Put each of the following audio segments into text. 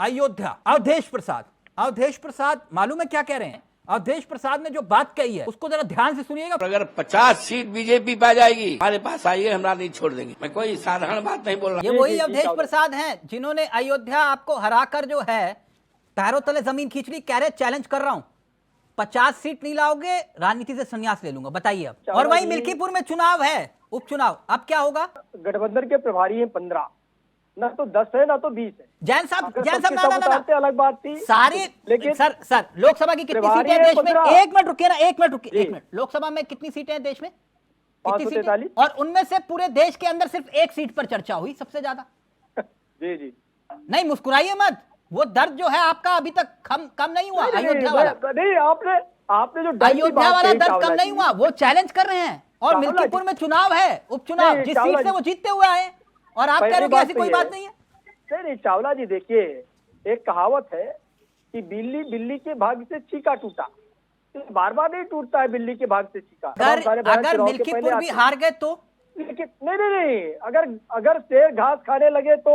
अयोध्या, अवधेश प्रसाद मालूम है क्या कह रहे हैं? अवधेश प्रसाद ने जो बात कही है उसको जरा ध्यान से सुनिएगा। अगर 50 सीट बीजेपी पा जाएगी, हमारे पास आइए, हमरा नहीं छोड़ देंगे। मैं कोई साधारण बात नहीं बोल रहा। ये वही अवधेश प्रसाद हैं जिन्होंने अयोध्या आपको हराकर जो है पैरों तले जमीन खींच ली। कह रहे चैलेंज कर रहा हूं, 50 सीट नहीं लाओगे राजनीति से संन्यास ले लूंगा। बताइए अब। और वही मिल्कीपुर में चुनाव है, उपचुनाव, अब क्या होगा? गठबंधन के प्रभारी हैं 15, ना तो 10 है ना तो 20 है। जैन साहब ना अलग बात थी सारी। लेकिन सर लोकसभा की कितनी सीटें हैं देश में? एक मिनट रुकिए ना, एक मिनट। लोकसभा में कितनी सीटें हैं देश में? कितनी सीटें? और उनमें से पूरे देश के अंदर सिर्फ एक सीट पर चर्चा हुई सबसे ज्यादा। जी नहीं मुस्कुराइए मत, वो दर्द जो है आपका अभी तक कम नहीं हुआ। अयोध्या वाला नहीं, आपने जो अयोध्या वाला दर्द कम नहीं हुआ, वो चैलेंज कर रहे हैं। और मिल्कीपुर में चुनाव है, उपचुनाव, जिस सीट से वो जीतते हुए आए, और आप कह रहे हो कि ऐसी कोई बात नहीं है। नहीं चावला जी, देखिए एक कहावत है कि बिल्ली के भाग से चीका टूटा, बार बार नहीं टूटता है बिल्ली के भाग से चीका। अगर मिल्कीपुर भी हार गए तो? लेकिन नहीं, अगर शेर घास खाने लगे तो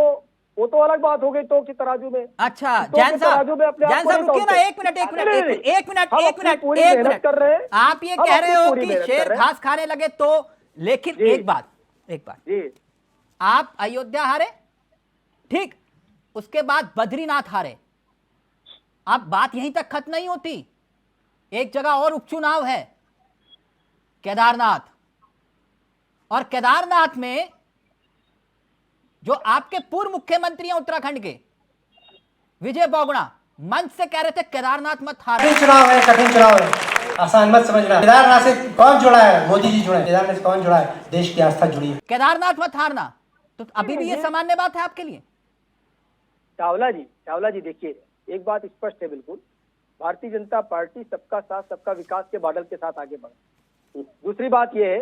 वो तो अलग बात हो गई तो की तराजू में। अच्छा जैन साहब रुकिए ना, एक मिनट कर रहे हैं। आप ये कह रहे हो कि शेर घास खाने लगे तो, लेकिन एक बात आप अयोध्या हारे, ठीक, उसके बाद बद्रीनाथ हारे। अब बात यहीं तक खत्म नहीं होती, एक जगह और उपचुनाव है, केदारनाथ। और केदारनाथ में जो आपके पूर्व मुख्यमंत्री हैं उत्तराखंड के, विजय बोगड़ा, मंच से कह रहे थे केदारनाथ मत हारो। कठिन चुनाव है, आसान मत समझना। केदारनाथ से कौन जुड़ा है? मोदी जी जुड़े। केदारनाथ से कौन जुड़ा है? देश की आस्था जुड़ी है। केदारनाथ मत हारना, तो अभी भी ये सामान्य बात है आपके लिए? चावला जी देखिए, एक बात स्पष्ट है बिल्कुल, भारतीय जनता पार्टी सबका साथ सबका विकास के मॉडल के साथ आगे बढ़े। दूसरी बात ये है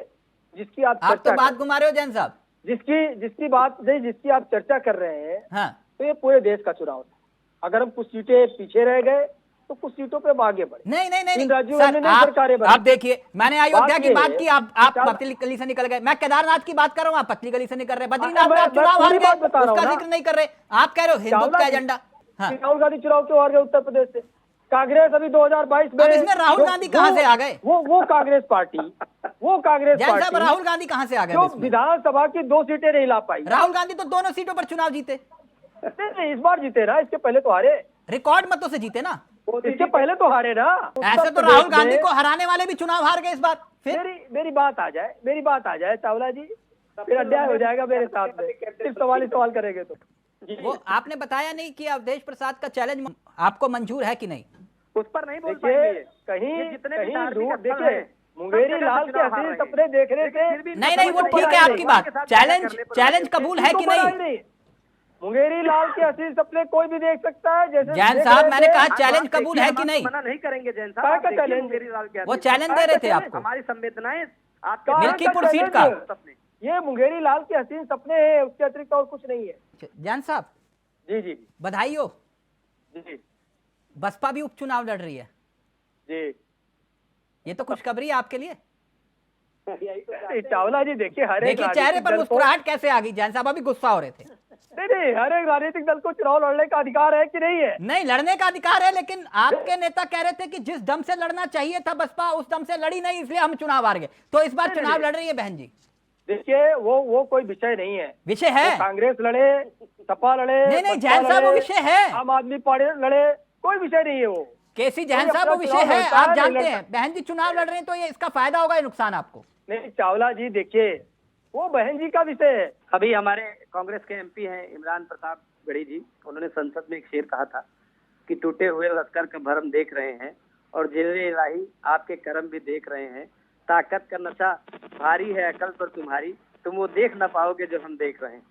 जिसकी आप तो बात घुमा रहे हो जैन साहब, जिसकी आप चर्चा कर रहे हैं, हाँ। तो ये पूरे देश का चुनाव था। अगर हम कुछ सीटें पीछे रह गए तो कुछ सीटों पे हम आगे बढ़े। नहीं राज्यों सर, में सरकारें आप देखिए, मैंने अयोध्या की बात की, आप पतली गली से निकल गए। मैं केदारनाथ की बात कर रहा हूँ, आप पतली गली से निकल रहे। बद्रीनाथ में आप चुनाव हार गए, उसका जिक्र नहीं कर रहे। आप कह रहे हो हिंदुत्व का एजेंडा। राहुल गांधी चुनाव क्यों हार गए उत्तर प्रदेश से? कांग्रेस अभी 2022 में, इसमें राहुल गांधी कहां से आ गए? वो कांग्रेस पार्टी राहुल गांधी कहां से आ गए? जो विधानसभा की 2 सीटें नहीं ला पाई। राहुल गांधी तो दोनों सीटों पर चुनाव जीते। नहीं, इस बार जीते ना, इसके पहले तो हारे। रिकॉर्ड मतों से जीते ना, इसके पहले तो हारे ना। ऐसे तो राहुल गांधी को हराने वाले भी चुनाव हार गए इस बार। फिर मेरी बात आ जाए चावला जी, फिर अन्याय हो जाएगा मेरे साथ में। सिर्फ सवाल करेंगे तो वो आपने बताया नहीं कि अवधेश प्रसाद का चैलेंज आपको मंजूर है कि नहीं? उस पर नहीं बोल पाएंगे। कहीं दूर देखिए, मुंगेरी लाल के हसीन सपने देख रहे थे। नहीं वो ठीक है आपकी बात, चैलेंज कबूल है कि नहीं? मुंगेरी लाल के हसीन सपने कोई भी देख सकता है। जैसे जैन साहब, मैंने कहा चैलेंज कबूल है कि नहीं? मना नहीं करेंगे जैन साहब, मुंगेरी लाल के वो चैलेंज दे रहे थे आपको। हमारी संवेदनाएं मिल्कीपुर सीट का ये मुंगेरी लाल के हसीन सपने हैं, उसके अतिरिक्त और कुछ नहीं है। जैन साहब जी बधाई हो। जी, बसपा भी उपचुनाव लड़ रही है जी, ये तो खुशखबरी है आपके लिए। चावला जी देखिए चेहरे पर मुस्कुराहट कैसे आ गई? जैन साहब अभी गुस्सा हो रहे थे। नहीं, हर एक राजनीतिक दल को चुनाव लड़ने का अधिकार है कि नहीं है? नहीं, लड़ने का अधिकार है, लेकिन आपके नेता कह रहे थे कि जिस दम से लड़ना चाहिए था बसपा उस दम से लड़ी नहीं, इसलिए हम चुनाव हार गए। तो इस बार चुनाव लड़ रही है बहन जी। देखिए वो कोई विषय नहीं है। विषय है, कांग्रेस लड़े, सपा लड़े, नहीं जैन साहब वो विषय है। आम आदमी पार्टी लड़े, कोई विषय नहीं है। वो केसी जैन साहब वो विषय है, आप जानते हैं। बहन जी चुनाव लड़ रहे हैं तो ये इसका फायदा होगा या नुकसान आपको? नहीं चावला जी देखिए, वो बहन जी का विषय है। अभी हमारे कांग्रेस के एमपी हैं इमरान प्रताप गढ़ी जी, उन्होंने संसद में एक शेर कहा था कि टूटे हुए लश्कर का भरम देख रहे हैं और जिले इलाही आपके कर्म भी देख रहे हैं। ताकत का नशा भारी है अकल पर तुम्हारी, तुम वो देख ना पाओगे जो हम देख रहे हैं।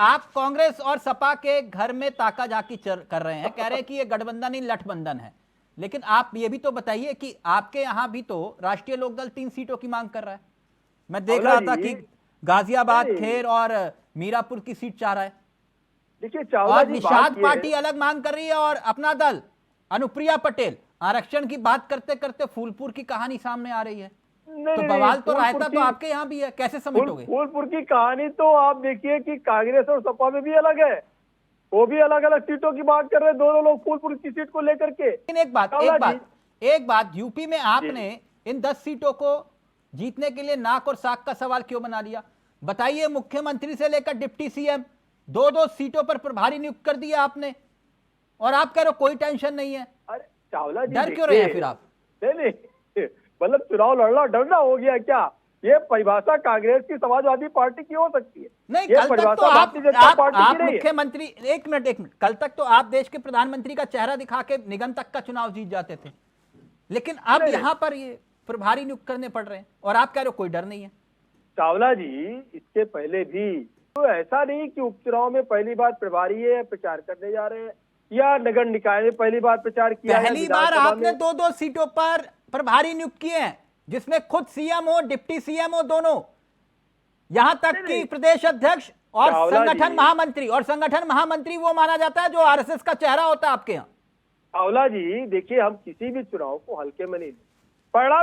आप कांग्रेस और सपा के घर में ताका झाकी कर रहे हैं, कह रहे हैं कि ये गठबंधन नहीं लठबंधन है। लेकिन आप ये भी तो बताइए कि आपके यहाँ भी तो राष्ट्रीय लोकदल 3 सीटों की मांग कर रहा है। मैं देख रहा था कि गाजियाबाद, खेर और मीरापुर की सीट चाह रहा है। देखिए और निषाद पार्टी अलग मांग कर रही है और अपना दल अनुप्रिया पटेल आरक्षण की बात करते करते फूलपुर की कहानी सामने आ रही है। तो बवाल तो रायता तो आपके यहाँ भी है, कैसे समेटोगे? फूलपुर की कहानी तो आप देखिए कि कांग्रेस और सपा में भी अलग है। वो भी अलग अलग सीटों की बात कर रहे हैं, दोनों लोग फूलपुर की सीट को लेकर के। लेकिन एक बात यूपी में आपने इन 10 सीटों को जीतने के लिए नाक और साख का सवाल क्यों बना लिया? बताइए, मुख्यमंत्री से लेकर डिप्टी सीएम 2-2 सीटों पर प्रभारी नियुक्त कर दिया आपने, और आप कह रहे हो कोई टेंशन नहीं है। अरे चावला जी, डर क्यों रहे हैं फिर आप? नहीं, मतलब चुनाव लड़ना डरना हो गया क्या? ये परिभाषा कांग्रेस की समाजवादी पार्टी की हो सकती है? नहीं, ये कल तक तो परिभाषा आप भारतीय जनता पार्टी की नहीं है। मुख्यमंत्री, एक मिनट, कल तक तो आप देश के प्रधानमंत्री का चेहरा दिखा के निगम तक का चुनाव जीत जाते थे, लेकिन अब यहाँ पर ये प्रभारी नियुक्त करने पड़ रहे हैं और आप कह रहे हो कोई डर नहीं है। चावला जी, इसके पहले भी तो ऐसा नहीं कि उपचुनाव में पहली बार प्रभारी है प्रचार करने जा रहे हैं, या नगर निकाय में पहली बार प्रचार किया है। पहली बार आपने 2-2 सीटों पर प्रभारी नियुक्त किए हैं, जिसमें खुद सीएम हो, डिप्टी सीएम हो, दोनों, यहां तक कि प्रदेश अध्यक्ष और संगठन महामंत्री, और संगठन महामंत्री वो माना जाता है जो आरएसएस का चेहरा होता है आपके यहाँ। चावला जी देखिए, हम किसी भी चुनाव को हल्के में नहीं, परिणाम